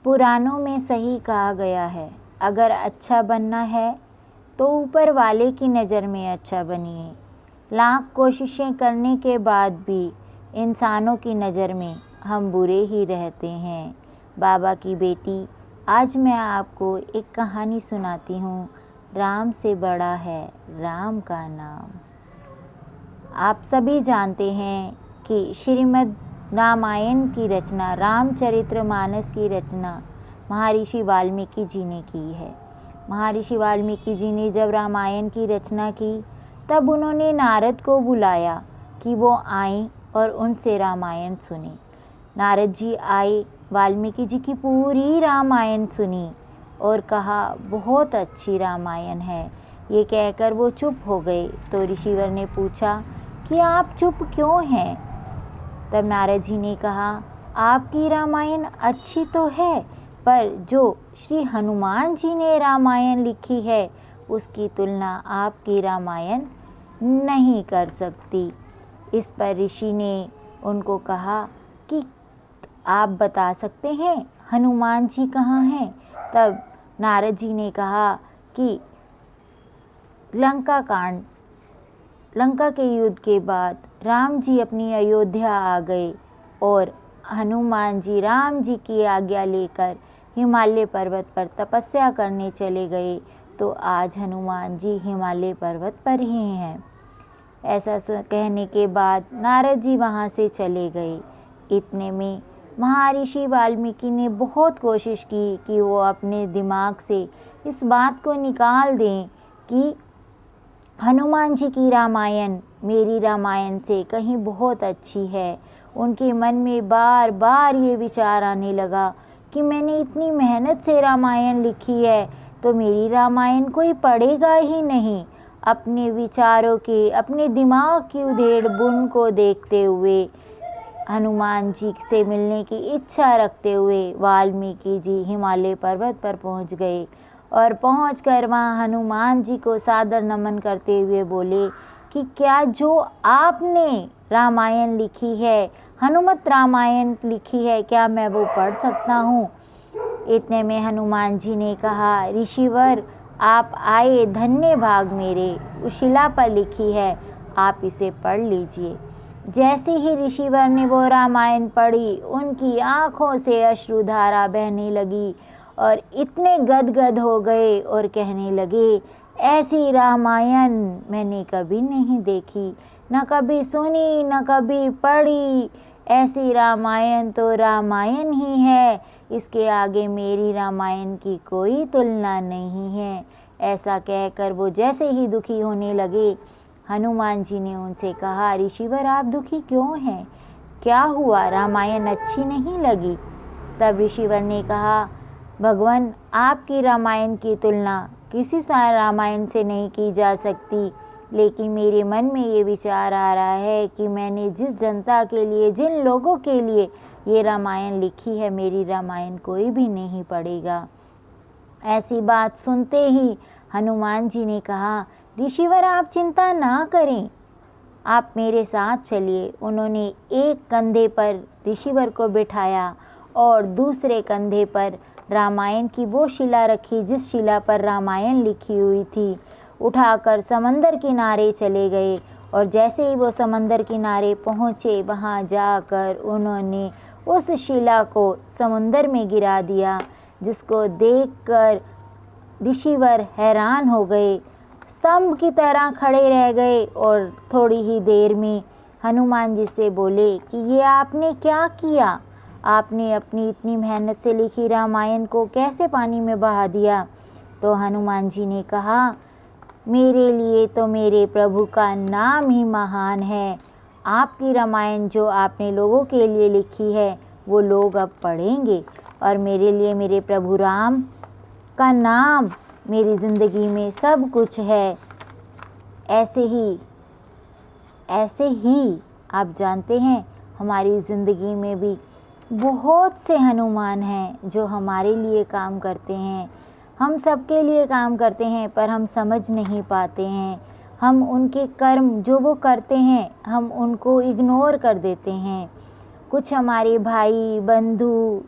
पुराणों में सही कहा गया है, अगर अच्छा बनना है तो ऊपर वाले की नज़र में अच्छा बनिए। लाख कोशिशें करने के बाद भी इंसानों की नज़र में हम बुरे ही रहते हैं। बाबा की बेटी, आज मैं आपको एक कहानी सुनाती हूँ। राम से बड़ा है राम का नाम। आप सभी जानते हैं कि श्रीमद् रामायण की रचना, रामचरितमानस की रचना महर्षि वाल्मीकि जी ने की है। महर्षि वाल्मीकि जी ने जब रामायण की रचना की तब उन्होंने नारद को बुलाया कि वो आए और उनसे रामायण सुने। नारद जी आए, वाल्मीकि जी की पूरी रामायण सुनी और कहा बहुत अच्छी रामायण है। ये कहकर वो चुप हो गए। तो ऋषिवर ने पूछा कि आप चुप क्यों हैं? तब नारद जी ने कहा, आपकी रामायण अच्छी तो है, पर जो श्री हनुमान जी ने रामायण लिखी है उसकी तुलना आपकी रामायण नहीं कर सकती। इस पर ऋषि ने उनको कहा कि आप बता सकते हैं हनुमान जी कहाँ हैं? तब नारद जी ने कहा कि लंका के युद्ध के बाद राम जी अपनी अयोध्या आ गए और हनुमान जी राम जी की आज्ञा लेकर हिमालय पर्वत पर तपस्या करने चले गए। तो आज हनुमान जी हिमालय पर्वत पर ही हैं। ऐसा कहने के बाद नारद जी वहाँ से चले गए। इतने में महर्षि वाल्मीकि ने बहुत कोशिश की कि वो अपने दिमाग से इस बात को निकाल दें कि हनुमान जी की रामायण मेरी रामायण से कहीं बहुत अच्छी है। उनके मन में बार बार ये विचार आने लगा कि मैंने इतनी मेहनत से रामायण लिखी है तो मेरी रामायण कोई पढ़ेगा ही नहीं। अपने विचारों के, अपने दिमाग की उधेड़ बुन को देखते हुए, हनुमान जी से मिलने की इच्छा रखते हुए वाल्मीकि जी हिमालय पर्वत पर पहुंच गए और पहुंचकर वहां हनुमान जी को सादर नमन करते हुए बोले कि क्या जो आपने रामायण लिखी है, हनुमत रामायण लिखी है, क्या मैं वो पढ़ सकता हूँ? इतने में हनुमान जी ने कहा, ऋषिवर आप आए, धन्य भाग मेरे, उस शिला पर लिखी है, आप इसे पढ़ लीजिए। जैसे ही ऋषिवर ने वो रामायण पढ़ी, उनकी आँखों से अश्रुधारा बहने लगी और इतने गदगद हो गए और कहने लगे, ऐसी रामायण मैंने कभी नहीं देखी, न कभी सुनी, न कभी पढ़ी। ऐसी रामायण तो रामायण ही है, इसके आगे मेरी रामायण की कोई तुलना नहीं है। ऐसा कहकर वो जैसे ही दुखी होने लगे, हनुमान जी ने उनसे कहा, ऋषिवर आप दुखी क्यों हैं? क्या हुआ, रामायण अच्छी नहीं लगी? तब ऋषिवर ने कहा, भगवान आपकी रामायण की तुलना किसी रामायण से नहीं की जा सकती, लेकिन मेरे मन में ये विचार आ रहा है कि मैंने जिस जनता के लिए, जिन लोगों के लिए ये रामायण लिखी है, मेरी रामायण कोई भी नहीं पढ़ेगा। ऐसी बात सुनते ही हनुमान जी ने कहा, ऋषिवर आप चिंता ना करें, आप मेरे साथ चलिए। उन्होंने एक कंधे पर ऋषिवर को बिठाया और दूसरे कंधे पर रामायण की वो शिला रखी जिस शिला पर रामायण लिखी हुई थी। उठाकर समंदर किनारे चले गए और जैसे ही वो समंदर किनारे पहुँचे, वहाँ जाकर उन्होंने उस शिला को समुंदर में गिरा दिया, जिसको देखकर ऋषिवर हैरान हो गए, स्तंभ की तरह खड़े रह गए और थोड़ी ही देर में हनुमान जी से बोले कि ये आपने क्या किया? आपने अपनी इतनी मेहनत से लिखी रामायण को कैसे पानी में बहा दिया? तो हनुमान जी ने कहा, मेरे लिए तो मेरे प्रभु का नाम ही महान है। आपकी रामायण जो आपने लोगों के लिए लिखी है वो लोग अब पढ़ेंगे और मेरे लिए मेरे प्रभु राम का नाम मेरी ज़िंदगी में सब कुछ है। ऐसे ही आप जानते हैं हमारी ज़िंदगी में भी बहुत से हनुमान हैं जो हमारे लिए काम करते हैं। हम सबके लिए काम करते हैं पर हम समझ नहीं पाते हैं। हम उनके कर्म जो वो करते हैं हम उनको इग्नोर कर देते हैं। कुछ हमारे भाई बंधु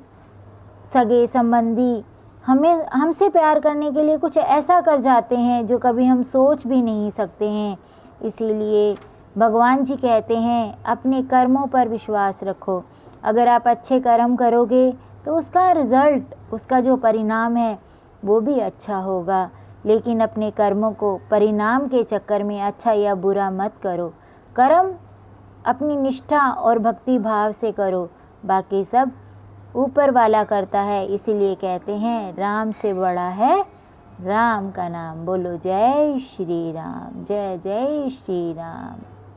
सगे संबंधी हमें हमसे प्यार करने के लिए कुछ ऐसा कर जाते हैं जो कभी हम सोच भी नहीं सकते हैं। इसीलिए भगवान जी कहते हैं अपने कर्मों पर विश्वास रखो। अगर आप अच्छे कर्म करोगे तो उसका रिज़ल्ट, उसका जो परिणाम है वो भी अच्छा होगा। लेकिन अपने कर्मों को परिणाम के चक्कर में अच्छा या बुरा मत करो। कर्म अपनी निष्ठा और भक्ति भाव से करो, बाकी सब ऊपर वाला करता है। इसीलिए कहते हैं राम से बड़ा है राम का नाम। बोलो जय श्री राम, जय जय श्री राम।